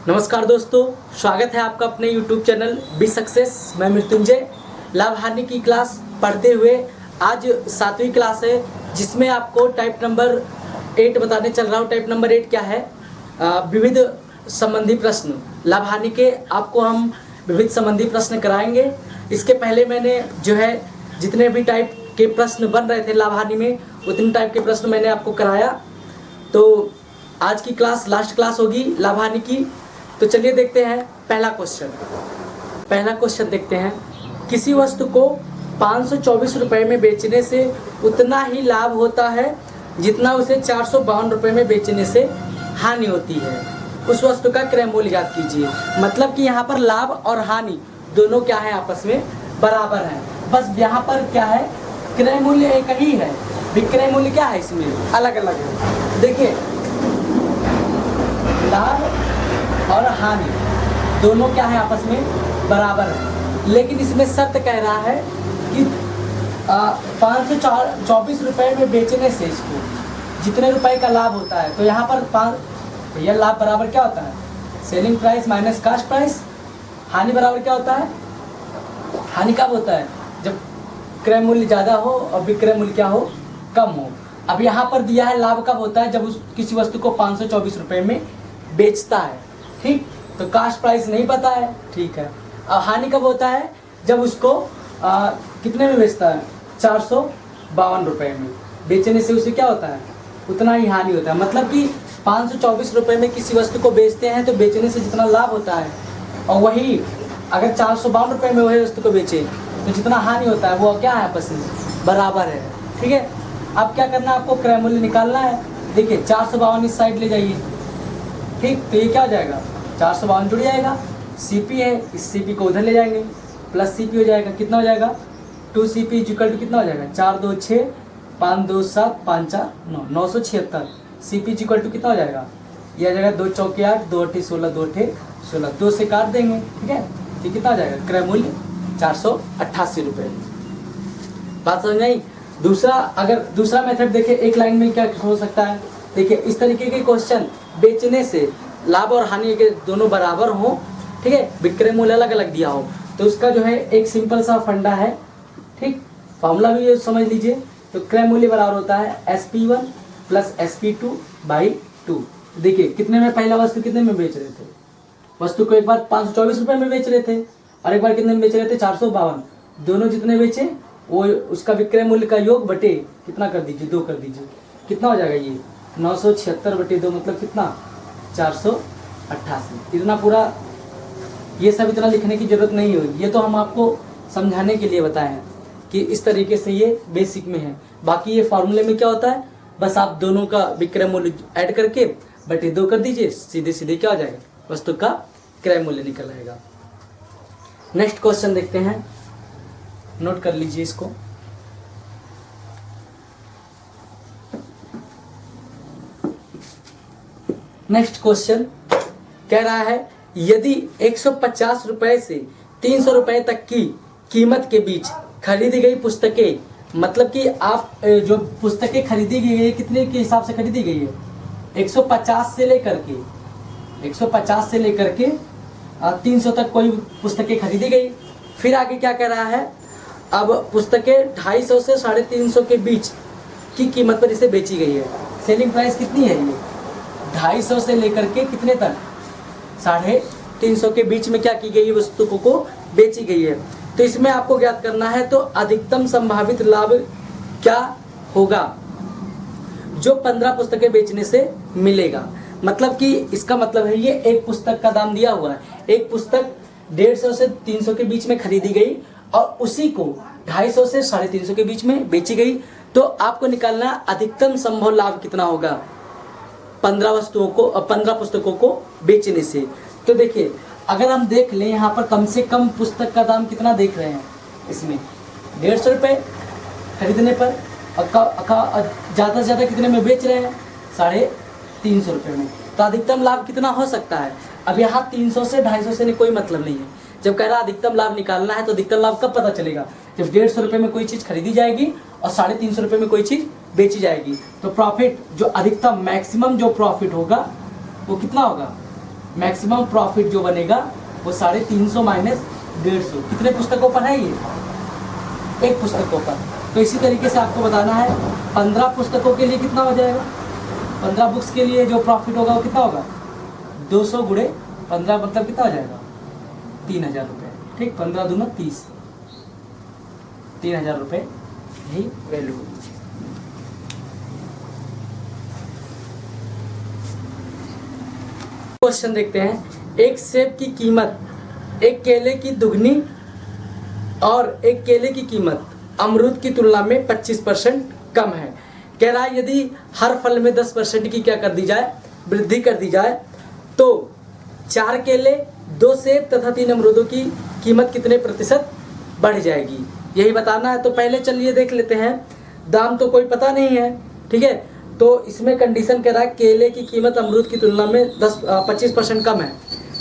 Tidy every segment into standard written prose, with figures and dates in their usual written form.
नमस्कार दोस्तों, स्वागत है आपका अपने YouTube चैनल बी सक्सेस। मैं मृत्युंजय लाभ हानि की क्लास पढ़ते हुए आज 7वीं क्लास है, जिसमें आपको टाइप नंबर 8 बताने चल रहा हूँ। टाइप नंबर 8 क्या है? विविध संबंधी प्रश्न। लाभ हानि के आपको हम विविध संबंधी प्रश्न कराएंगे। इसके पहले मैंने जो है जितने भी टाइप के प्रश्न बन रहे थे लाभ हानि में, उतने टाइप के प्रश्न मैंने आपको कराया। तो आज की क्लास लास्ट क्लास होगी लाभ हानि की। तो चलिए देखते हैं पहला क्वेश्चन देखते हैं। किसी वस्तु को 524 रुपये में बेचने से उतना ही लाभ होता है जितना उसे 452 रुपये में बेचने से हानि होती है। उस वस्तु का क्रय मूल्य ज्ञात कीजिए। मतलब कि यहाँ पर लाभ और हानि दोनों क्या है, आपस में बराबर हैं। बस यहाँ पर क्या है, क्रय मूल्य एक ही है, विक्रय मूल्य क्या है इसमें अलग अलग है। देखिए, लाभ और हानि दोनों क्या है, आपस में बराबर है। लेकिन इसमें शर्त कह रहा है कि 524 रुपये में बेचने से इसको जितने रुपए का लाभ होता है, तो यहाँ पर यह लाभ बराबर क्या होता है, selling price minus cost price. हानि बराबर क्या होता है, हानि कब होता है, जब क्रय मूल्य ज़्यादा हो और विक्रय मूल्य क्या हो, कम हो। अब यहाँ पर दिया है लाभ कब होता है, जब उस किसी वस्तु को 524 रुपये में बेचता है, ठीक। तो कास्ट प्राइस नहीं पता है, ठीक है। अब हानि कब होता है, जब उसको कितने में बेचता है, 452 रुपये में बेचने से उसे क्या होता है, उतना ही हानि होता है। मतलब कि 524 रुपये में किसी वस्तु को बेचते हैं तो बेचने से जितना लाभ होता है, और वही अगर 452 रुपये में वही वस्तु को बेचे तो जितना हानि होता है वो क्या है, आपस में बराबर है, ठीक है। अब क्या करना है, आपको क्रय मूल्य निकालना है। देखिए 452 इस साइड ले जाइए, ठीक। तो ये क्या हो जाएगा, 452 जुड़ जाएगा। सीपी है, इस सीपी को उधर ले जाएंगे, प्लस सीपी हो जाएगा। कितना हो जाएगा, 2CP इक्वल टू कितना हो जाएगा, 4 2 6 5 2 7 5 4 9 976। सीपी इक्वल टू कितना हो जाएगा, ये आ जाएगा 2 चौके 8 2 8 16 2 8 16, 2 से काट देंगे, ठीक है। तो कितना हो जाएगा, क्रय मूल्य 488 रुपये। बात समझ नहीं। अगर दूसरा मेथड देखें, एक लाइन में क्या हो सकता है। देखिए, इस तरीके के क्वेश्चन बेचने से लाभ और हानि के दोनों बराबर हो, ठीक है, विक्रय मूल्य अलग अलग दिया हो, तो उसका जो है एक सिंपल सा फंडा है, ठीक। फॉर्मूला भी ये समझ लीजिए। तो क्रय मूल्य बराबर होता है SP1 प्लस SP2 बाई 2। देखिए कितने में, पहला वस्तु कितने में बेच रहे थे, वस्तु को एक बार 524 रुपये में बेच रहे थे और एक बार कितने में बेच रहे थे, 452। दोनों जितने बेचे वो उसका विक्रय मूल्य का योग बटे कितना कर दीजिए, 2 कर दीजिए। कितना हो जाएगा, ये 976 बटे 2 मतलब कितना, 488। इतना पूरा, ये सब इतना लिखने की जरूरत नहीं होगी, ये तो हम आपको समझाने के लिए बताए हैं कि इस तरीके से ये बेसिक में है। बाकी ये फॉर्मूले में क्या होता है, बस आप दोनों का विक्रय मूल्य ऐड करके बटे 2 कर दीजिए, सीधे सीधे क्या हो जाएगा, वस्तु का क्रय मूल्य निकल आएगा। नेक्स्ट क्वेश्चन देखते हैं, नोट कर लीजिए इसको। नेक्स्ट क्वेश्चन कह रहा है, यदि 150 रुपए से 300 रुपए तक की कीमत के बीच खरीदी गई पुस्तकें, मतलब कि आप जो पुस्तकें खरीदी गई है कितने के हिसाब से खरीदी गई है, 150 से लेकर के 300 तक कोई पुस्तकें खरीदी गई। फिर आगे क्या कह रहा है, अब पुस्तकें 250 से 350 के बीच की कीमत पर इसे बेची गई है। सेलिंग प्राइस कितनी है, ये 250 से लेकर के कितने तक, 350 के बीच में क्या की गई है, वस्तु को बेची गई है। तो इसमें आपको ज्ञात करना है, तो अधिकतम संभावित लाभ क्या होगा जो 15 पुस्तकें बेचने से मिलेगा। मतलब कि इसका मतलब है, ये एक पुस्तक का दाम दिया हुआ है, एक पुस्तक 150 से 300 के बीच में खरीदी गई और उसी को 250 से 350 के बीच में बेची गई। तो आपको निकालना अधिकतम संभव लाभ कितना होगा 15 पुस्तकों को बेचने से। तो देखिए, अगर हम देख लें यहाँ पर कम से कम पुस्तक का दाम कितना देख रहे हैं, इसमें 150 रुपये खरीदने पर, और ज़्यादा से ज़्यादा कितने में बेच रहे हैं, 350 रुपये में। तो अधिकतम लाभ कितना हो सकता है। अब यहाँ 300 से 250 से कोई मतलब नहीं है। जब कह रहा अधिकतम लाभ निकालना है, तो अधिकतम लाभ कब पता चलेगा, जब 150 रुपये में कोई चीज़ खरीदी जाएगी और 350 रुपये में कोई चीज़ बेची जाएगी। तो प्रॉफिट जो अधिकतम मैक्सिमम जो प्रॉफिट होगा वो कितना होगा, मैक्सिमम प्रॉफिट जो बनेगा वो 350 माइनस 150। कितने पुस्तकों पर है ये? एक पुस्तकों पर। तो इसी तरीके से आपको बताना है 15 पुस्तकों के लिए कितना हो जाएगा। 15 बुक्स के लिए जो प्रॉफिट होगा वो कितना होगा? 200 गुणे 15 मतलब कितना हो जाएगा? 3000 रुपये। ठीक, 15 दूना 30, 3000 रुपये यही वैल्यू होगी। क्वेश्चन देखते हैं। एक सेब की कीमत एक केले की दुगनी और एक केले की कीमत अमरूद की तुलना में 25% कम है। कह रहा है यदि हर फल में 10% की क्या कर दी जाए? वृद्धि कर दी जाए, तो 4 केले, 2 सेब तथा 3 अमरूदों की कीमत कितने प्रतिशत बढ़ जाएगी, यही बताना है। तो पहले चलिए देख लेते हैं। दाम तो कोई पता नहीं है, ठीक है। तो इसमें कंडीशन कह रहा है केले की कीमत अमरूद की तुलना में 25% कम है।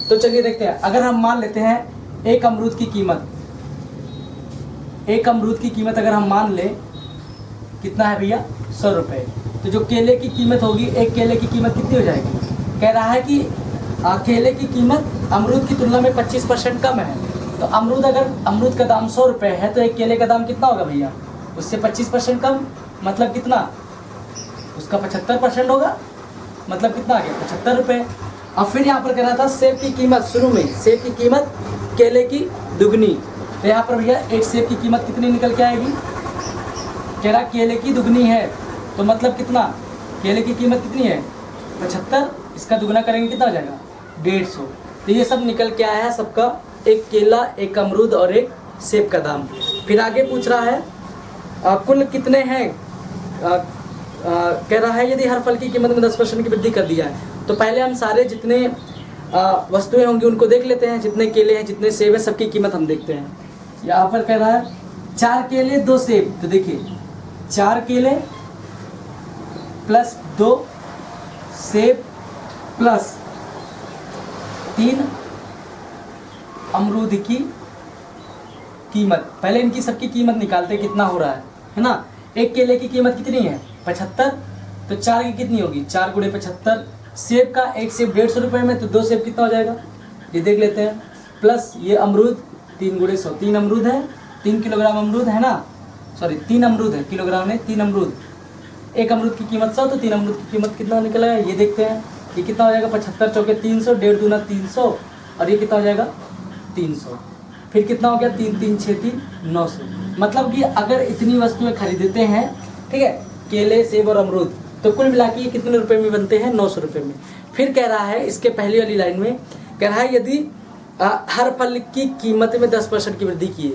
तो चलिए देखते हैं। अगर हम मान लेते हैं एक अमरूद की कीमत अगर हम मान ले कितना है भैया? 100 रुपये। तो जो केले की कीमत होगी, एक केले की कीमत कितनी हो जाएगी? कह रहा है कि केले की कीमत अमरूद की तुलना में 25% कम है। तो अगर अमरूद का दाम 100 रुपये है तो एक केले का दाम कितना होगा भैया? उससे 25% कम, मतलब कितना? उसका 75% होगा, मतलब कितना आ गया? 75 रुपये। अब फिर यहाँ पर कह रहा था सेब की कीमत, शुरू में सेब की कीमत केले की दुगनी। तो यहाँ पर भैया एक सेब की कीमत कितनी निकल के आएगी? कह रहा केले की दुगनी है, तो मतलब कितना? केले की कीमत कितनी है? 75, इसका दुगना करेंगे कितना हो जाएगा? 150। तो ये सब निकल के आया है सबका, एक केला, एक अमरूद और एक सेब का दाम। फिर आगे पूछ रहा है कुल कितने हैं? कह रहा है यदि हर फल की कीमत में 10% की वृद्धि कर दी जाए। तो पहले हम सारे जितने वस्तुएं होंगी उनको देख लेते हैं। जितने केले हैं, जितने सेब हैं, सबकी कीमत हम देखते हैं। यहाँ पर कह रहा है 4 केले 2 सेब। तो देखिए 4 केले प्लस 2 सेब प्लस 3 अमरूद की कीमत। पहले इनकी सबकी कीमत निकालते हैं कितना हो रहा है ना। एक केले की कीमत कितनी है? 75। तो 4 की कितनी होगी? 4 गुणे 75। सेब का एक सेब 150 रुपये में, तो 2 सेब कितना हो जाएगा? ये देख लेते हैं। प्लस ये अमरूद 3 गुणे 100, 3 अमरूद है, 3 किलोग्राम अमरूद है ना, सॉरी 3 अमरूद है, किलोग्राम में 3 अमरूद। एक अमरूद की कीमत 100, तो 3 अमरूद की कीमत कितना निकला है ये देखते हैं। ये कितना हो जाएगा? 75 चौके 300, 1.5 दूना 300, और ये कितना हो जाएगा? 300। फिर कितना हो गया? 3 3 6 3 900। मतलब कि अगर इतनी वस्तुएं खरीदते हैं, ठीक है, केले, सेब और अमरूद, तो कुल मिला के ये कितने रुपए में बनते हैं? 900 रुपये में। फिर कह रहा है इसके पहले वाली लाइन में कह रहा है यदि हर फल की कीमत में 10% की वृद्धि की है।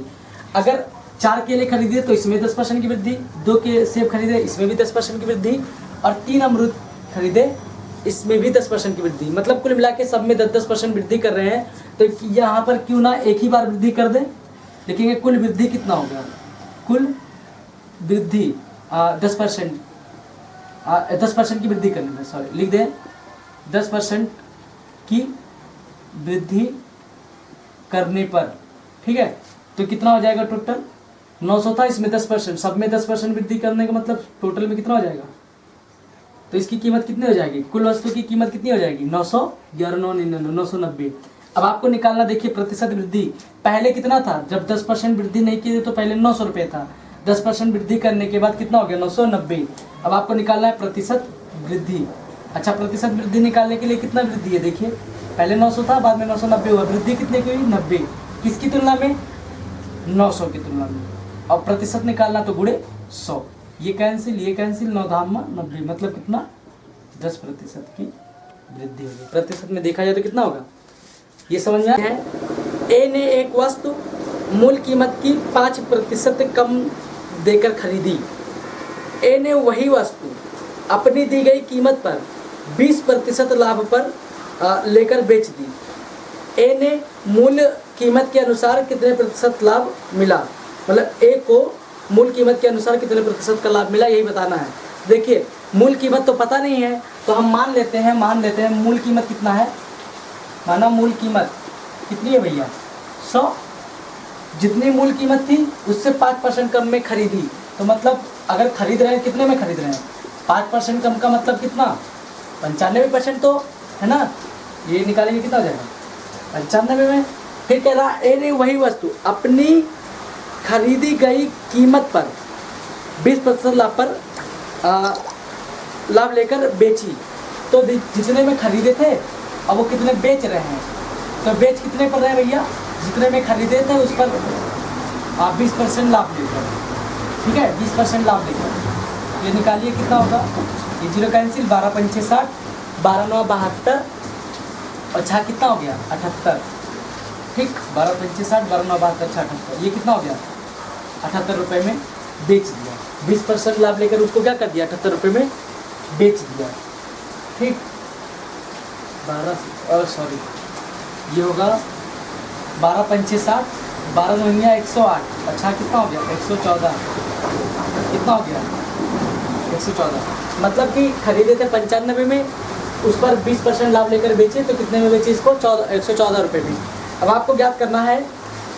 अगर 4 केले खरीदे तो इसमें 10% की वृद्धि, 2 के सेब खरीदे इसमें भी 10% की वृद्धि, और 3 अमरूद खरीदे इसमें भी 10% की वृद्धि। मतलब कुल मिला के सब में 10% वृद्धि कर रहे हैं। तो यहाँ पर क्यों ना एक ही बार वृद्धि कर दें। देखेंगे कुल वृद्धि कितना होगा। कुल वृद्धि 10% 10% की वृद्धि करने में, सॉरी लिख दें 10% की वृद्धि करने पर, ठीक है। तो कितना हो जाएगा? टोटल 900 था, इसमें 10%, सब में 10% वृद्धि करने का मतलब टोटल में कितना हो जाएगा? तो इसकी कीमत कितनी हो जाएगी? कुल वस्तु की कीमत कितनी हो जाएगी? 900, 11 9 99 990। अब आपको निकालना, देखिए प्रतिशत वृद्धि पहले कितना था? जब 10% वृद्धि नहीं की तो पहले 900 रुपये था। 10% वृद्धि करने के बाद कितना हो गया? 990। अब आपको निकालना है प्रतिशत वृद्धि। अच्छा, प्रतिशत वृद्धि निकालने के लिए कितना वृद्धि है? देखिए पहले 900 था, बाद में 990 हुआ, वृद्धि कितने की हुई? 90। किसकी तुलना में? 900 की तुलना में। और प्रतिशत निकालना तो गुणे 100। ये कैंसिल, ये कैंसिल, 9 धामा 90, मतलब कितना? 10% की वृद्धि होगी। प्रतिशत में देखा जाए तो कितना होगा? ये समझ में है। ए ने एक वस्तु मूल कीमत की 5% कम देकर खरीदी। ए ने वही वस्तु अपनी दी गई कीमत पर 20% लाभ पर लेकर बेच दी। ए ने मूल कीमत के अनुसार कितने प्रतिशत लाभ मिला? मतलब ए को मूल कीमत के अनुसार कितने प्रतिशत का लाभ मिला, यही बताना है। देखिए मूल कीमत तो पता नहीं है, तो हम मान लेते हैं मूल कीमत कितना है। माना मूल कीमत कितनी है भैया? 100। जितनी मूल कीमत थी उससे 5% कम में खरीदी। तो मतलब अगर खरीद रहे हैं, कितने में खरीद रहे हैं? 5% कम का मतलब कितना? 95% तो है ना। ये निकालेंगे कितना हो जाएगा 95 में। फिर कह रहा ए ने वही वस्तु अपनी खरीदी गई कीमत पर 20% लाभ पर लाभ लेकर बेची। तो जितने में खरीदे थे अब वो कितने बेच रहे हैं, तो बेच कितने पर रहे हैं भैया, जितने में खरीदे थे उस पर आप 20% लाभ लेकर, ठीक है 20% लाभ लेकर। ये निकालिए कितना होगा, ये 0 कैंसिल, 12 पंचे 60, 12 9 72 और 6 कितना हो गया 78, ठीक 12 पंचे 60, 12 9 72 78, ये कितना हो गया 78 रुपये में बेच दिया। 20% लाभ लेकर उसको क्या कर दिया 78 रुपये में बेच दिया, ठीक 12 और सॉरी ये होगा 12 पंचे 60, 12 9 108, अच्छा कितना हो गया 114, कितना हो गया 114। मतलब कि खरीदे थे 95 में, उस पर 20% लाभ लेकर बेचे तो कितने में बेचे इसको 114 रुपये में। अब आपको ज्ञात करना है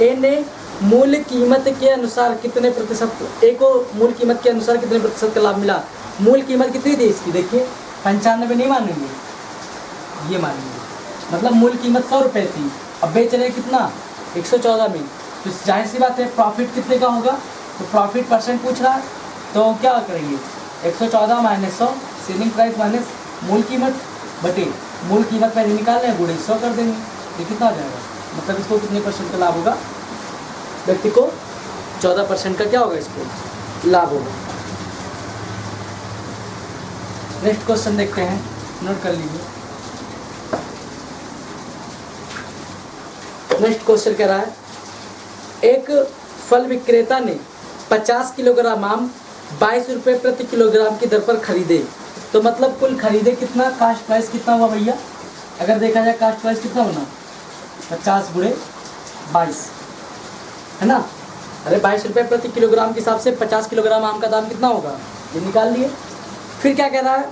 ए ने मूल कीमत के अनुसार कितने प्रतिशत, ए को मूल कीमत के अनुसार कितने प्रतिशत का लाभ मिला। मूल कीमत कितनी थी इसकी, देखिए 95 नहीं मानेंगे, ये मानेंगे, मतलब मूल कीमत 100 रुपये थी, अब बेच रहे कितना 114 में, तो जाहिर सी बात है प्रॉफिट कितने का होगा, तो प्रॉफिट परसेंट पूछ रहा है तो क्या करेंगे 114 माइनस 100 सेलिंग प्राइस माइनस मूल कीमत बटे मूल कीमत पहले निकाल रहे हैं गुणे 100 कर देंगे, ये कितना हो जाएगा, मतलब इसको कितने परसेंट का लाभ होगा, व्यक्ति को 14% का क्या होगा इसको लाभ होगा। नेक्स्ट क्वेश्चन देखते हैं, नोट कर लीजिए। नेक्स्ट क्वेश्चन कह रहा है एक फल विक्रेता ने 50 किलोग्राम आम 22 रुपये प्रति किलोग्राम की दर पर खरीदे, तो मतलब कुल खरीदे कितना, कास्ट प्राइस कितना हुआ भैया, अगर देखा जाए कास्ट प्राइस कितना होना 50 गुणे 22 है ना, अरे 22 रुपये प्रति किलोग्राम के हिसाब से 50 किलोग्राम आम का दाम कितना होगा, ये निकाल लिए। फिर क्या कह रहा है,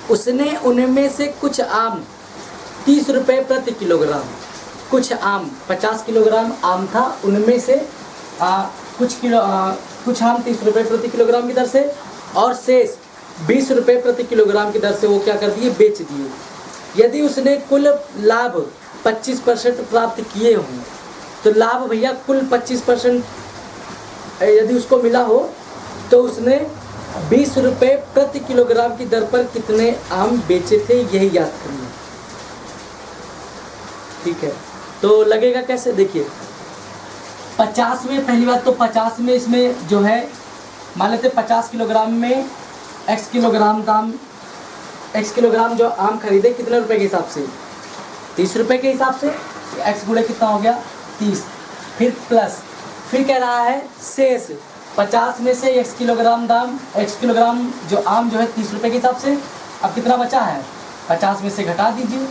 उसने उनमें से कुछ आम 30 रुपये प्रति किलोग्राम, कुछ आम 50 किलोग्राम आम था, उनमें से कुछ आम 30 रुपये प्रति किलोग्राम की दर से और शेष 20 रुपये प्रति किलोग्राम की दर से वो क्या कर दिए बेच दिए। यदि उसने कुल लाभ 25% प्राप्त किए हों, तो लाभ भैया कुल 25% यदि उसको मिला हो तो उसने 20 रुपये प्रति किलोग्राम की दर पर कितने आम बेचे थे, यही याद करना, ठीक है। तो लगेगा कैसे, देखिए 50 में, पहली बात तो 50 में इसमें जो है मान लेते 50 किलोग्राम में x किलोग्राम दाम, x किलोग्राम जो आम खरीदे कितने रुपए के हिसाब से 30 रुपये के हिसाब से, x गुणे कितना हो गया 30, फिर प्लस, फिर कह रहा है शेष 50 में से x किलोग्राम दाम, x किलोग्राम जो आम जो है 30 रुपये के हिसाब से, अब कितना बचा है 50 में से घटा दीजिए,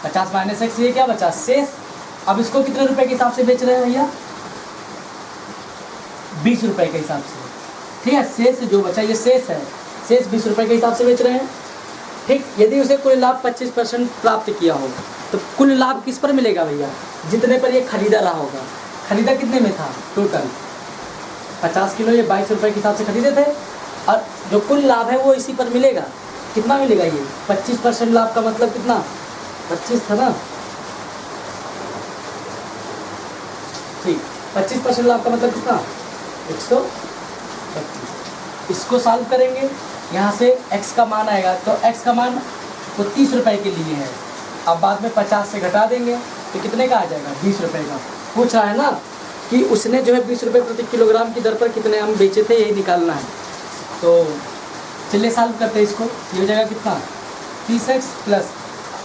50 माइनस x, ये क्या बचा शेष। अब इसको कितने रुपए के हिसाब से बेच रहे हैं भैया 20 रुपये के हिसाब से, ठीक है। शेष जो बचा ये शेष है, शेष 20 रुपये के हिसाब से बेच रहे हैं, ठीक। यदि उसे कुल लाभ 25% प्राप्त किया हो तो कुल लाभ किस पर मिलेगा भैया, जितने पर ये खरीदा रहा होगा। खरीदा कितने में था टोटल 50 किलो, ये 22 रुपये के हिसाब से खरीदे थे, और जो कुल लाभ है वो इसी पर मिलेगा, कितना मिलेगा ये 25% लाभ का मतलब कितना 25 था ना, ठीक 25% लाभ का मतलब कितना 125। इसको सॉल्व करेंगे, यहाँ से x का मान आएगा, तो x का मान वो 30 रुपये के लिए है, अब बाद में 50 से घटा देंगे तो कितने का आ जाएगा 20 रुपये का। पूछ रहा है ना कि उसने जो है 20 रुपये प्रति किलोग्राम की दर पर कितने आम बेचे थे, यही निकालना है। तो चलिए सॉल्व करते हैं इसको, ये हो जाएगा कितना 30x प्लस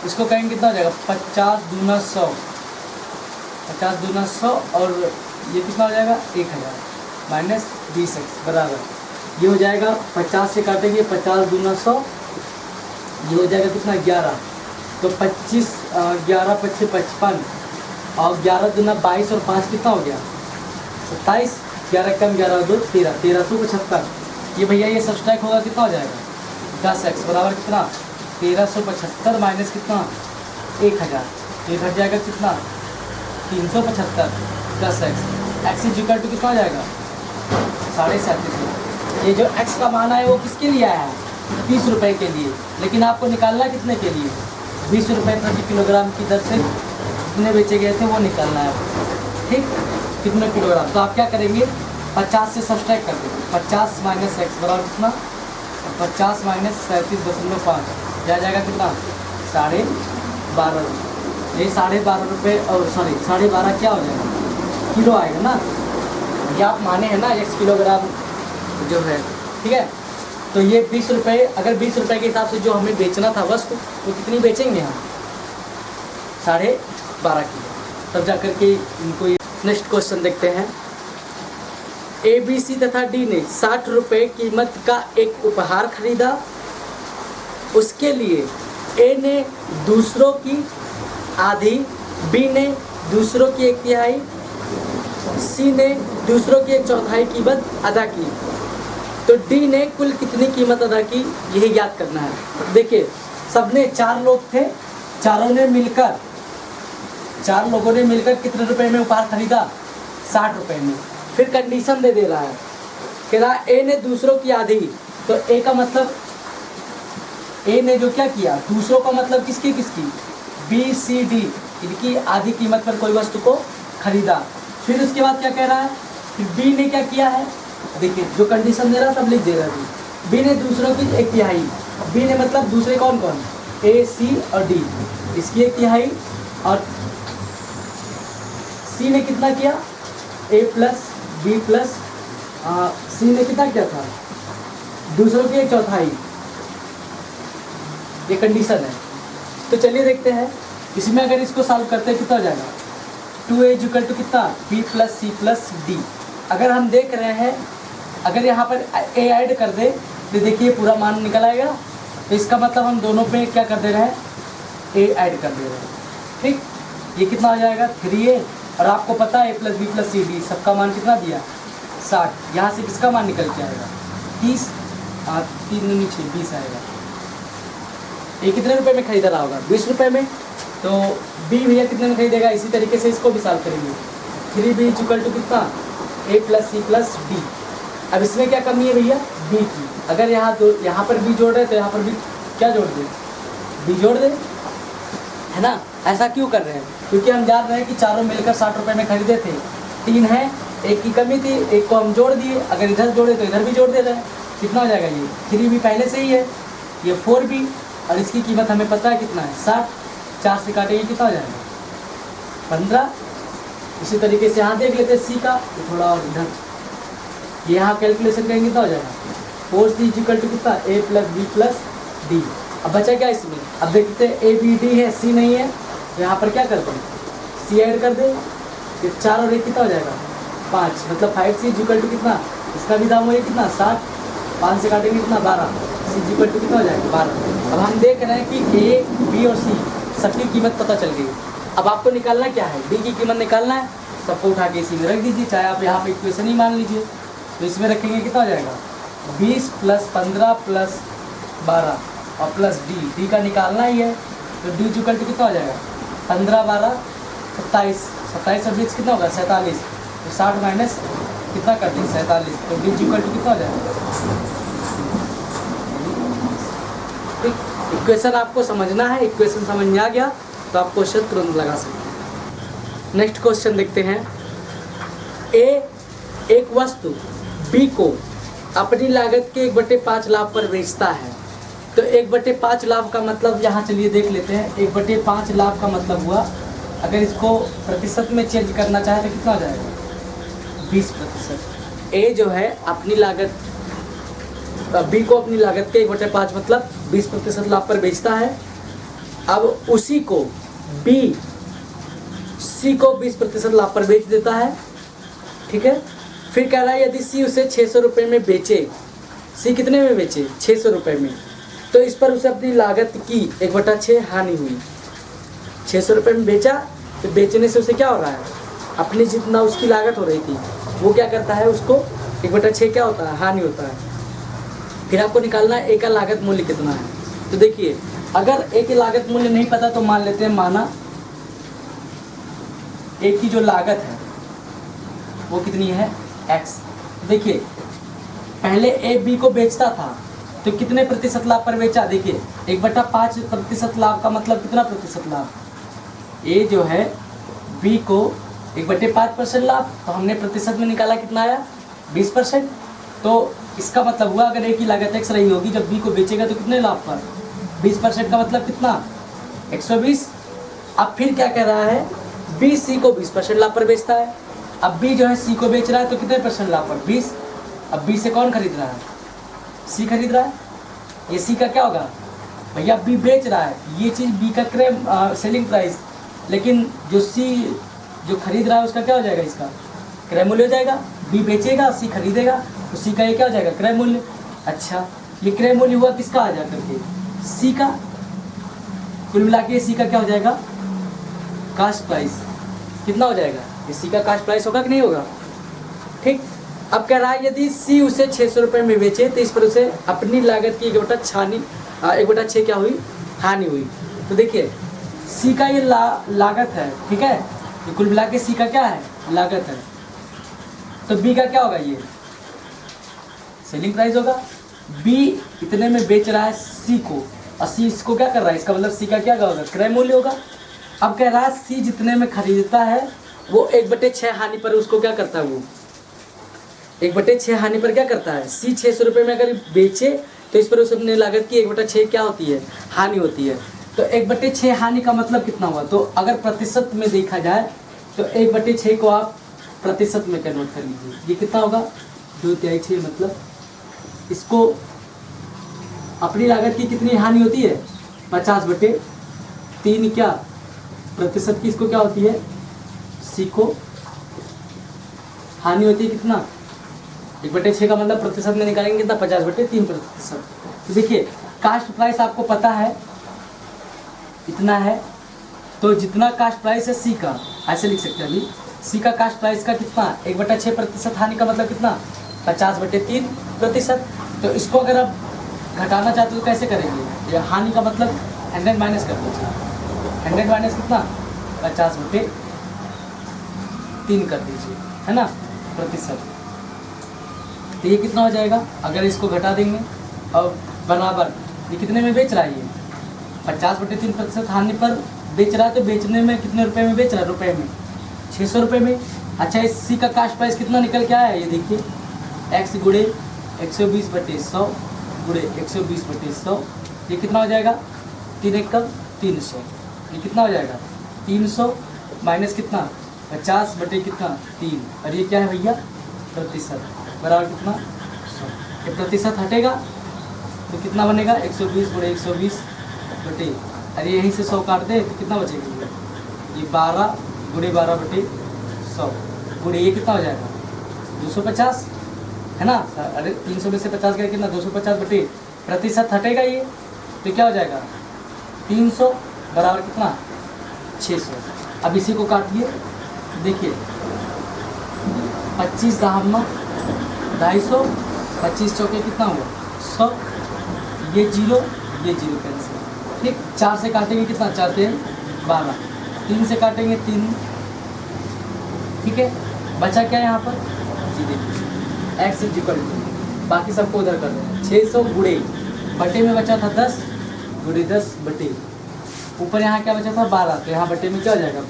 इसको कहेंगे कितना हो जाएगा 50 दूना 100, 50 दूना 100 और ये कितना हो जाएगा 1000 माइनस 20x बराबर, ये हो जाएगा 50 से काटेंगे 50 दूना 100, ये हो जाएगा कितना 11, तो 25 11 25 55 और 11 दूना 22 और 5 कितना हो गया 27, 11 कम 11 2 13, 1375। ये भैया ये सब्सट्रैक्ट होगा कितना हो जाएगा 10x बराबर कितना 1375 माइनस कितना 1000, ये घट जाएगा कितना 375 10x, x is equal to कितना हो जाएगा 37.5। ये जो x का मान है वो किसके लिए आया है 30 रुपये के लिए, लेकिन आपको निकालना कितने के लिए ₹20 प्रति किलोग्राम की दर से कितने बेचे गए थे वो निकालना है, ठीक। कितने किलोग्राम, तो आप क्या करेंगे 50 से सब्सट्रैक्ट कर देंगे, 50 माइनस एक्स बराबर कितना, 50 माइनस 37.5 क्या जाएगा कितना, 12.5 रुपये। ये 12.5 रुपये और सॉरी 12.5 क्या हो जाएगा किलो आएगा ना, ये आप माने हैं ना x किलोग्राम जो है, ठीक है। तो ये 20 रुपये, अगर 20 रुपये के हिसाब से जो हमें बेचना था वस्तु तो कितनी बेचेंगे हम, 12.5 किलो, तब जा कर के इनको। नेक्स्ट क्वेश्चन देखते हैं। ए बी सी तथा डी ने 60 रुपये कीमत का एक उपहार खरीदा। उसके लिए ए ने दूसरों की आधी, बी ने दूसरों की 1/3, सी ने दूसरों की 1/4 कीमत अदा की, तो डी ने कुल कितनी कीमत अदा की, यही याद करना है। देखिए सबने 4 लोग थे, चारों लोगों ने मिलकर कितने रुपए में उपहार खरीदा, 60 रुपये में। फिर कंडीशन दे रहा है, कह रहा ए ने दूसरों की आधी, तो ए का मतलब ए ने जो क्या किया, दूसरों का मतलब किसकी बी सी डी, इनकी आधी कीमत पर कोई वस्तु को खरीदा। फिर उसके बाद क्या कह रहा है, फिर बी ने क्या किया है, देखिए जो कंडीशन दे रहा है सब लिख दे रहा है। बी ने दूसरों की 1/3, बी ने मतलब दूसरे कौन कौन, ए सी और डी, इसकी 1/3, और सी ने कितना किया, ए प्लस बी प्लस सी ने कितना किया था, दूसरों की 1/4, ये कंडीशन है। तो चलिए देखते हैं इसमें, अगर इसको सॉल्व करते हैं कितना हो जाएगा, 2a = कितना, b plus C plus D. अगर हम देख रहे हैं, अगर यहाँ पर a ऐड कर दे तो देखिए पूरा मान निकल आएगा, तो इसका मतलब हम दोनों पे क्या कर दे रहे हैं, a ऐड कर दे रहे हैं, ठीक। ये कितना हो जाएगा 3a, और आपको पता है a plus B plus C D सबका मान कितना दिया, 60। यहाँ से किसका मान निकल के आएगा, 30, 3 दूनी 6, 20 आएगा। ये कितने रुपए में खरीदा रहा होगा, 20 रुपये में। तो बी भैया कितने में खरीदेगा, इसी तरीके से इसको भी सॉल्व करेंगे। 3b = कितना, a plus C plus D. अब इसमें क्या कमी है भैया, बी की। अगर यहाँ पर बी जोड़ रहे तो यहाँ पर भी क्या जोड़ दे, बी जोड़ दे, है ना। ऐसा क्यों कर रहे हैं, क्योंकि हम जान रहे हैं कि चारों मिलकर 60 रुपये में खरीदे थे, 3 है, एक की कमी थी, एक को हम जोड़ दिए, अगर इधर जोड़े तो इधर भी जोड़ दे रहे हैं। कितना हो जाएगा, ये 3b पहले से ही है, ये 4b, और इसकी कीमत हमें पता है कितना है, 60। 4 से काटेंगे कितना हो जाएगा, 15। इसी तरीके से यहाँ देख लेते हैं सी का, तो थोड़ा और इधर ये यहाँ कैलकुलेशन करेंगे कितना हो जाएगा, 4c = कितना, a plus B plus D. अब बचा क्या इसमें, अब देखते हैं a b d है, c नहीं है, तो यहाँ पर क्या करते हैं, c ऐड कर दे, फिर 4 और 1 कितना हो जाएगा, 5, मतलब 5c = कितना, इसका भी दाम वही कितना, 60। 5 से काटेंगे कितना, 12, c = कितना हो जाएगा, 12। अब हम देख रहे हैं कि a b और c सबकी कीमत पता चल गई। अब आपको निकालना क्या है, डी की कीमत निकालना है, सबको उठा के इसी में रख दीजिए, चाहे आप यहाँ पे इक्वेशन ही मान लीजिए। तो इसमें रखेंगे कितना हो जाएगा, 20 + 15 + 12 और प्लस डी का निकालना ही है, तो डी = कितना हो जाएगा, 15 12 27, 27 और 20 कितना होगा, 47। तो 60 माइनस कितना करते हैं, 47, तो डी = कितना हो जाएगा। इक्वेशन आपको समझना है, इक्वेशन समझ में आ गया तो आप क्वेश्चन तुरंत लगा सकते हैं। नेक्स्ट क्वेश्चन देखते हैं। ए एक वस्तु बी को अपनी लागत के 1/5 लाभ पर बेचता है। तो 1/5 लाभ का मतलब यहाँ चलिए देख लेते हैं। 1/5 लाभ का मतलब हुआ, अगर इसको प्रतिशत में चेंज करना चाहे तो कितना हो जाएगा, 20%। ए जो है अपनी लागत, बी को अपनी लागत के 1/5 मतलब 20% लाभ पर बेचता है। अब उसी को बी सी को 20% लाभ पर बेच देता है, ठीक है। फिर कह रहा है यदि सी उसे 600 रुपये में बेचे, सी कितने में बेचे, 600 रुपये में, तो इस पर उसे अपनी लागत की 1/6 हानि हुई। 600 रुपये में बेचा, तो बेचने से उसे क्या हो रहा है, अपनी जितना उसकी लागत हो रही थी वो क्या करता है, उसको 1/6 क्या होता है, हानि होता है। फिर आपको निकालना है ए का लागत मूल्य कितना है। तो देखिए अगर ए की लागत मूल्य नहीं पता तो मान लेते हैं, माना ए की जो लागत है वो कितनी है, x। देखिए पहले ए बी को बेचता था तो कितने प्रतिशत लाभ पर बेचा, देखिए 1/5% लाभ का मतलब कितना प्रतिशत लाभ? ए जो है बी को 1/5% लाभ, तो हमने प्रतिशत में निकाला कितना आया 20%। तो इसका मतलब हुआ अगर ए की लागत x रही होगी, जब बी को बेचेगा तो कितने लाभ पर 20% का मतलब कितना 120। अब फिर क्या कह रहा है, बी सी को 20% लाभ पर बेचता है। अब बी जो है सी को बेच रहा है तो कितने परसेंट लाभ पर 20। अब बी से कौन खरीद रहा है, सी खरीद रहा है। ये सी का क्या होगा भैया, बी बेच रहा है, ये चीज़ बी का सेलिंग प्राइस, लेकिन जो सी जो खरीद रहा है उसका क्या हो जाएगा, इसका क्रय मूल्य हो जाएगा। बी बेचेगा, सी खरीदेगा, तो सी का ये क्या हो जाएगा क्रय मूल्य। अच्छा, ये क्रय मूल्य हुआ किसका आ जा करके सी का। कुल मिला के सी का क्या हो जाएगा कास्ट प्राइस। कितना हो जाएगा, ये सी का कास्ट प्राइस होगा कि नहीं होगा। ठीक, अब कह रहा है यदि सी उसे 600 रुपये में बेचे तो इस पर उसे अपनी लागत की 1/6 क्या हुई, हानि हुई। तो देखिए सी का ये लागत है, ठीक है, ये कुल मिला के सी का क्या है लागत है। तो बी का क्या होगा, ये सेलिंग प्राइस होगा। बी इतने में बेच रहा है सी को, और सी इसको क्या कर रहा है, इसका मतलब सी का क्या होगा क्रय मूल्य होगा। अब कह रहा है सी जितने में खरीदता है वो 1/6 हानि पर उसको क्या करता है, वो 1/6 हानि पर क्या करता है। सी 600 रुपये में अगर बेचे तो इस पर उस अपनी लागत की 1/6 क्या होती है, हानि होती है। तो 1/6 हानि का मतलब कितना हुआ, तो अगर प्रतिशत में देखा जाए तो 1/6 को आप प्रतिशत में कन्वर्ट कर लीजिए, ये कितना होगा 2/6। मतलब इसको अपनी लागत की कितनी हानि होती है 50/3 क्या प्रतिशत की, इसको क्या होती है सी को हानि होती है कितना 1/6 का मतलब प्रतिशत में निकालेंगे कितना 50/3%। तो देखिए कास्ट प्राइस आपको पता है इतना है, तो जितना कास्ट प्राइस है सी का, ऐसे लिख सकते हैं अभी सी का कास्ट प्राइस का कितना 1/6% हानि का मतलब कितना 50/3%। तो इसको अगर आप घटाना चाहते हो तो कैसे करेंगे, ये हानि का मतलब 100 माइनस कर दीजिए, 100 माइनस कितना 50/3 कर दीजिए, है ना प्रतिशत। तो ये कितना हो जाएगा, अगर इसको घटा देंगे और बराबर ये कितने में बेच रहा है, ये 50/3% हानि पर बेच रहा है। तो बेचने में कितने रुपए में बेच रहा है, रुपए में 600 रुपये में। अच्छा, इस सी का कास्ट प्राइस कितना निकल के आया है, ये देखिए x गुड़े 120/100 गुड़े 120/100, ये कितना हो जाएगा 3 1 300। ये कितना हो जाएगा 300 माइनस कितना 50/3, और ये क्या है भैया प्रतिशत, बराबर कितना 100। ये प्रतिशत हटेगा तो कितना बनेगा 120/120, अरे यहीं से 100 काट दे तो कितना बचेगा, ये 12 गुड़े 12/100 गुड़े ये कितना हो जाएगा 250, है ना। अरे 300 में से 50 गया कितना 250 प्रतिशत हटेगा ये, तो क्या हो जाएगा 300 बराबर कितना 600। अब इसी को काटिए, देखिए 25 दाम 250, 25 चौके कितना हुआ 100, ये जीरो कैंसिल। ठीक, 4 से काटेंगे कितना 4 3 12, 3 से काटेंगे 3, ठीक है। बचा क्या यहाँ पर जी, देखिए x इज इक्वल टू, बाकी सबको उधर कर दें 600 गुड़े बटे में बचा था 10 गुड़े 10 बटे, ऊपर यहाँ क्या बचा था 12, तो यहाँ बटे में क्या हो जाएगा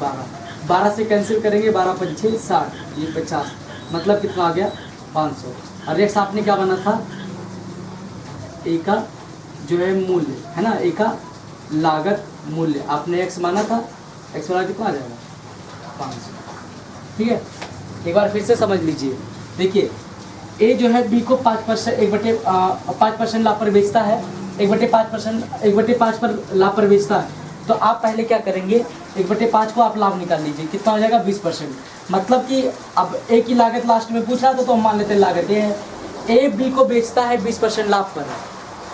12 से कैंसिल करेंगे 12 5 6 60, ये 50, मतलब कितना आ गया 500। और x आपने क्या बना था ए का जो है मूल्य, है ना, ए का लागत मूल्य आपने x माना था, x वाला कितना आ जाएगा 500। ठीक है, एक बार फिर से समझ लीजिए। देखिए ए जो है बी को 5% 5% लाभ पर बेचता है, 1/5 पर लाभ पर बेचता है। तो आप पहले क्या करेंगे 1/5 को आप लाभ निकाल लीजिए, कितना हो जाएगा 20%। मतलब कि अब ए की लागत लास्ट में पूछ रहा था तो हम मान लेते हैं लागत ये है, ए बी को बेचता है 20% लाभ पर,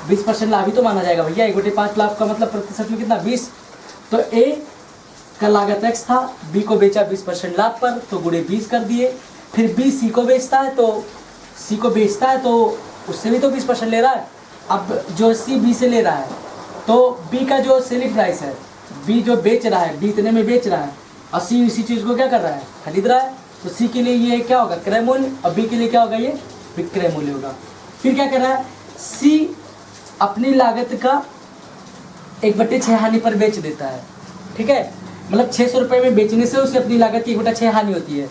20% लाभ ही तो माना जाएगा भैया, 1/5 लाभ का मतलब प्रतिशत में कितना 20। तो ए का लागत x था, बी को बेचा 20% लाभ पर तो गुणे 20 कर दिए। फिर बी सी को बेचता है तो उससे भी तो 20% ले रहा है। अब जो सी बी से ले रहा है तो बी का जो सेलिंग प्राइस है, बी जो बेच रहा है, बी इतने में बेच रहा है और सी इसी चीज़ को क्या कर रहा है खरीद रहा है, तो सी के लिए ये क्या होगा क्रय मूल्य और बी के लिए क्या होगा ये विक्रय मूल्य होगा। फिर क्या कर रहा है सी अपनी लागत का 1/6 हानि पर बेच देता है, ठीक है। मतलब 600 रुपये में बेचने से उसे अपनी लागत की 1/6 हानि होती है।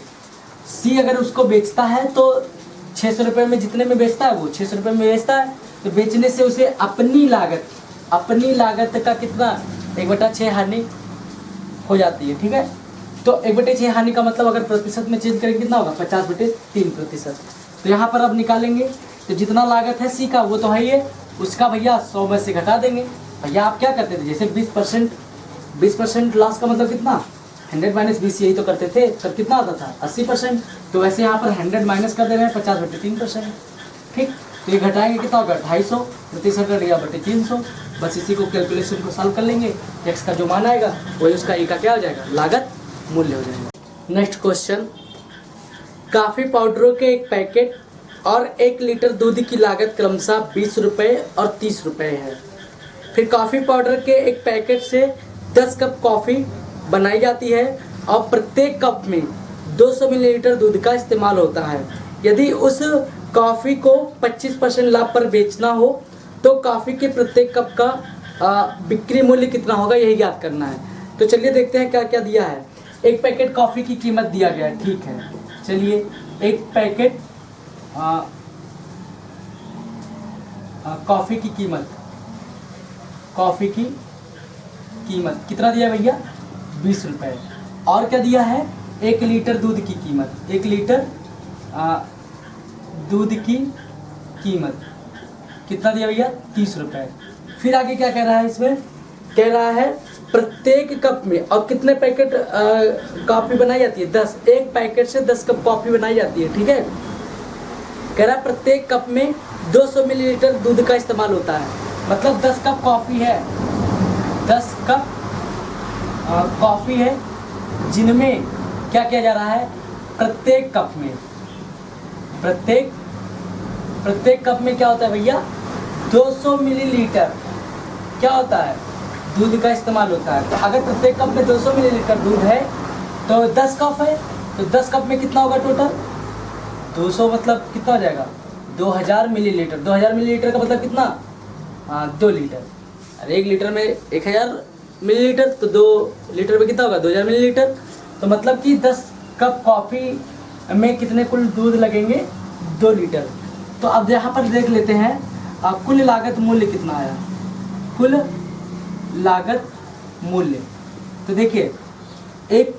सी अगर उसको बेचता है तो 600 रुपये में जितने में बेचता है वो 600 रुपये में बेचता है, तो बेचने से उसे अपनी लागत का कितना 1/6 हानि हो जाती है, ठीक है। तो 1/6 हानि का मतलब अगर प्रतिशत में चेंज करेंगे कितना होगा 50/3%। तो यहाँ पर अब निकालेंगे तो जितना लागत है सी का वो तो है ही है, उसका भैया 100 में से घटा देंगे। भैया आप क्या करते थे, जैसे 20% लॉस का मतलब कितना 100 - 20, यही तो करते थे, तब कितना आता था 80%। तो वैसे यहाँ पर 100 माइनस कर दे रहे हैं 50/3%, ठीक। तो ये घटाएंगे कितना होगा 250, प्रतिशत घट गया 300। बस इसी को कैलकुलेशन को सॉल्व कर लेंगे, एक्स का जो मान आएगा वही उसका ए का क्या हो जाएगा लागत मूल्य हो जाएगा। नेक्स्ट क्वेश्चन, कॉफ़ी पाउडरों के एक पैकेट और 1 लीटर दूध की लागत क्रमशः 20 रुपये और 30 रुपये है। फिर कॉफ़ी पाउडर के एक पैकेट से 10 कप कॉफ़ी बनाई जाती है और प्रत्येक कप में 200 मिलीलीटर दूध का इस्तेमाल होता है। यदि उस कॉफ़ी को 25% लाभ पर बेचना हो तो कॉफ़ी के प्रत्येक कप का बिक्री मूल्य कितना होगा, यही ज्ञात करना है। तो चलिए देखते हैं क्या क्या दिया है। एक पैकेट कॉफ़ी की कीमत दिया गया है, ठीक है। चलिए एक पैकेट कॉफ़ी की कीमत कितना दिया भैया 20 रुपये। और क्या दिया है 1 लीटर दूध की कीमत, 1 लीटर दूध की कीमत कितना दिया भैया 30 रुपये। फिर आगे क्या कह रहा है, इसमें कह रहा है प्रत्येक कप में, और कितने पैकेट कॉफ़ी बनाई जाती है 10, एक पैकेट से 10 कप कॉफ़ी बनाई जाती है, ठीक है। कह रहा है प्रत्येक कप में 200 मिलीलीटर दूध का इस्तेमाल होता है। मतलब 10 कप कॉफ़ी है, 10 कप कॉफ़ी है जिनमें क्या किया जा रहा है, प्रत्येक कप में क्या होता है भैया 200 मिलीलीटर क्या होता है दूध का इस्तेमाल होता है। तो अगर प्रत्येक कप में 200 मिलीलीटर दूध है तो 10 कप है, तो 10 कप में कितना होगा टोटल 200, मतलब कितना हो जाएगा 2000 मिलीलीटर। 2000 मिलीलीटर का मतलब कितना 2 लीटर। अरे 1 लीटर में 1000 मिलीलीटर, तो 2 लीटर में कितना होगा 2000 मिलीलीटर। तो मतलब कि 10 कप कॉफ़ी में कितने कुल दूध लगेंगे 2 लीटर। तो अब यहाँ पर देख लेते हैं कुल लागत मूल्य कितना आया, कुल लागत मूल्य। तो देखिए एक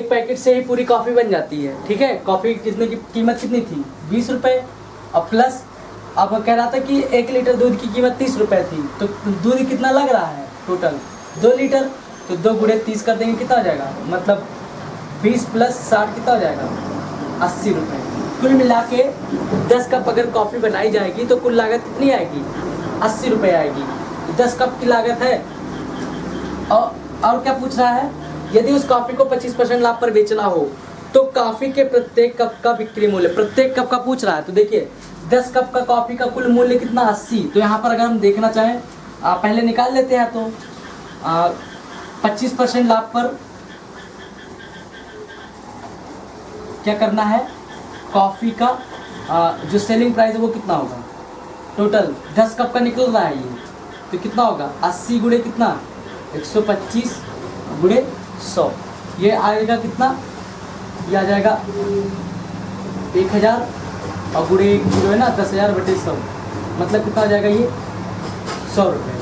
पैकेट से ही पूरी कॉफ़ी बन जाती है, ठीक है। कॉफ़ी कितने की कीमत कितनी थी 20 रुपये, और प्लस अब कह रहा था कि 1 लीटर दूध की कीमत 30 रुपये थी। तो दूध कितना लग रहा है टोटल 2 लीटर, तो 2 गुणे 30 कर देंगे कितना हो जाएगा, मतलब 20 + 60 कितना हो जाएगा 80 रुपये। कुल मिला के 10 कप अगर कॉफ़ी बनाई जाएगी तो कुल लागत कितनी आएगी 80 रुपये आएगी। 10 कप की लागत है। और क्या पूछ रहा है, यदि उस कॉफ़ी को 25% लाभ पर बेचना हो तो कॉफ़ी के प्रत्येक कप का बिक्री मूल्य, प्रत्येक कप का पूछ रहा है। तो देखिए 10 कप का कॉफ़ी का कुल मूल्य कितना 80। तो यहाँ पर अगर हम देखना चाहें पहले निकाल लेते हैं। तो 25% लाभ पर क्या करना है, कॉफ़ी का जो सेलिंग प्राइस है वो कितना होगा, टोटल 10 कप का निकल रहा है ये, तो कितना होगा 80 गुणे कितना 125 गुणे 100, ये आएगा कितना, ये आ जाएगा 1000 और गुणे जो है ना 10,000/100, मतलब कितना आ जाएगा ये 100 रुपये,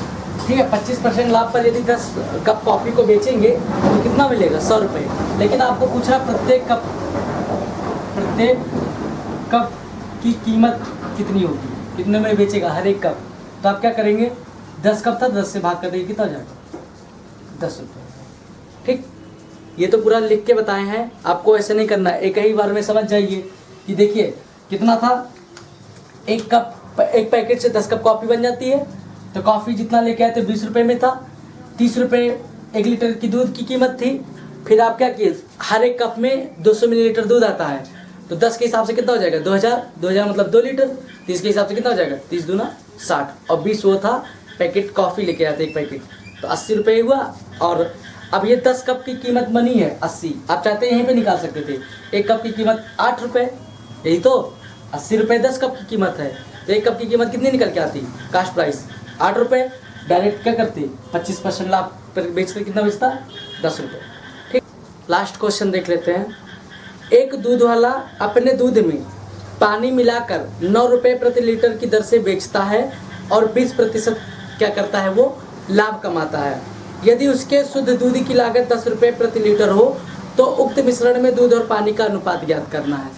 ठीक है। 25% लाभ पर यदि 10 कप कॉफ़ी को बेचेंगे तो कितना मिलेगा 100 रुपये। लेकिन आपको पूछ रहा प्रत्येक कप की कीमत कितनी होगी, कितने में बेचेगा हर एक कप। तो आप क्या करेंगे 10 कप था 10 से भाग कर देंगे कितना हो जाएगा 10 रुपये, ठीक। ये तो पूरा लिख के बताए हैं, आपको ऐसे नहीं करना है, एक ही बार में समझ जाइए कि देखिए कितना था, एक पैकेट से 10 कप कॉफ़ी बन जाती है। तो कॉफ़ी जितना लेके आए थे 20 रुपये में था, 30 रुपये 1 लीटर की दूध की कीमत थी। फिर आप क्या किए, हर एक कप में 200 मिलीलीटर दूध आता है, तो 10 के हिसाब से कितना हो जाएगा 2000 मतलब 2 लीटर। 30 के हिसाब से कितना हो जाएगा 30 दूना 60, और 20 वो था पैकेट कॉफ़ी लेके आते एक पैकेट, तो 80 रुपये हुआ। और अब ये 10 कप की कीमत बनी है 80, आप चाहते हैं यहीं पे निकाल सकते थे। एक कप की कीमत 8 रुपये, यही तो 80 रुपये 10 कप की कीमत है, तो एक कप की कीमत कितनी निकल के आती, कास्ट प्राइस 8 रुपये। डायरेक्ट क्या करते, 25% लाभ पर बेचते, कितना बेचता, 10 रुपये। ठीक, लास्ट क्वेश्चन देख लेते हैं। एक दूध वाला अपने दूध में पानी मिलाकर 9 रुपये प्रति लीटर की दर से बेचता है और 20% क्या करता है, वो लाभ कमाता है। यदि उसके शुद्ध दूध की लागत 10 रुपये प्रति लीटर हो तो उक्त मिश्रण में दूध और पानी का अनुपात ज्ञात करना है।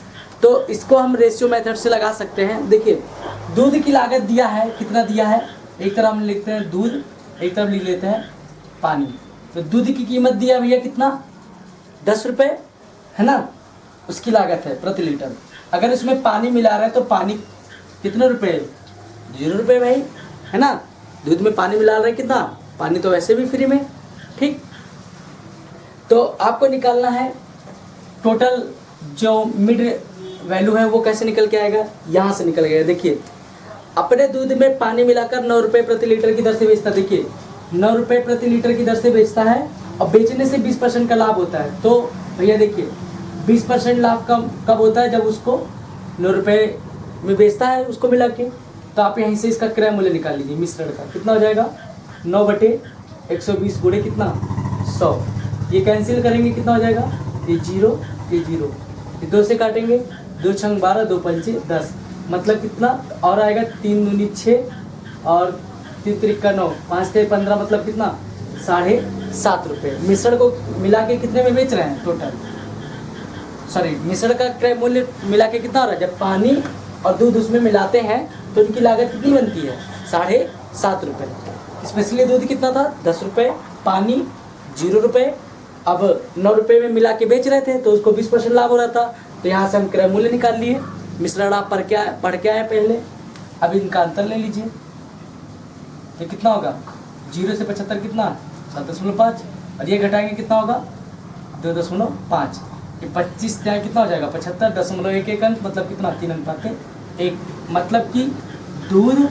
तो इसको हम रेशियो मेथड से लगा सकते हैं। देखिए, दूध की लागत दिया है, कितना दिया है, एक तरफ हम लिखते हैं दूध, एक तरफ लिख लेते हैं पानी। तो दूध की कीमत दिया भैया कितना, 10 रुपये है ना, उसकी लागत है प्रति लीटर। अगर इसमें पानी मिला रहे हैं तो पानी कितने रुपए, 0 रुपये भाई, है ना। दूध में पानी मिला रहे हैं कितना, पानी तो वैसे भी फ्री में। ठीक, तो आपको निकालना है टोटल जो मिड वैल्यू है वो कैसे निकल के आएगा, यहाँ से निकल गया। देखिए, अपने दूध में पानी मिलाकर 9 रुपये प्रति लीटर की दर से बेचता है। देखिए, 9 रुपये प्रति लीटर की दर से बेचता है और बेचने से 20% का लाभ होता है। तो भैया देखिए, 20% लाभ कब होता है, जब उसको 9 रुपये में बेचता है उसको मिला के। तो आप यहीं से इसका क्रय मूल्य निकाल लीजिए मिश्रण का, कितना हो जाएगा, 9/120 गुणे कितना, 100। ये कैंसिल करेंगे, कितना हो जाएगा, ये 0, ये 0, ये 2 से काटेंगे, 2 छंग 12, 2 पंचे 10, मतलब कितना और आएगा, 3 दूनी 6 और 3 त्रिक 9, 5 से 15, मतलब कितना, 7.5 रुपये। मिश्रण को मिला के कितने में बेच रहे हैं टोटल, सॉरी मिश्रण का क्रय मूल्य मिला के कितना हो रहा है, जब पानी और दूध उसमें मिलाते हैं तो उनकी लागत कितनी बनती है, 7.5 रुपये। स्पेशली दूध कितना था, 10 रुपये, पानी 0 रुपये। अब 9 रुपये में मिला के बेच रहे थे तो उसको 20% लाभ हो रहा था। तो यहाँ से हम क्रय मूल्य निकाल लिए। मिश्रण आप पढ़ के आए पहले, अब इनका अंतर ले लीजिए। तो कितना होगा, 0 से 75 कितना, 7.5, और ये घटाएंगे कितना होगा, 2.5। ये 25 क्या कितना हो जाएगा, 75.11 अंक, मतलब कितना, 3:1। मतलब कि दूध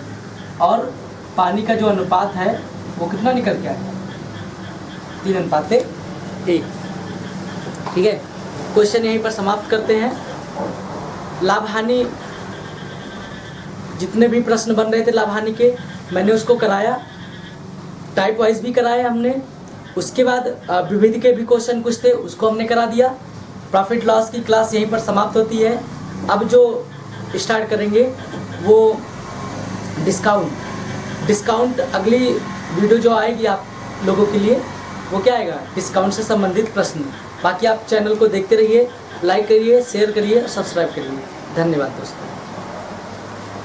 और पानी का जो अनुपात है वो कितना निकल के आएगा, 3:1। ठीक है, क्वेश्चन यहीं पर समाप्त करते हैं। लाभ हानि, जितने भी प्रश्न बन रहे थे लाभ हानि के, मैंने उसको कराया, टाइप वाइज भी कराया हमने। उसके बाद विविध के भी क्वेश्चन कुछ थे, उसको हमने करा दिया। प्रॉफिट लॉस की क्लास यहीं पर समाप्त होती है। अब जो स्टार्ट करेंगे वो डिस्काउंट अगली वीडियो जो आएगी आप लोगों के लिए, वो क्या आएगा, डिस्काउंट से संबंधित प्रश्न। बाकी आप चैनल को देखते रहिए, लाइक करिए, शेयर करिए, सब्सक्राइब करिए। धन्यवाद दोस्तों।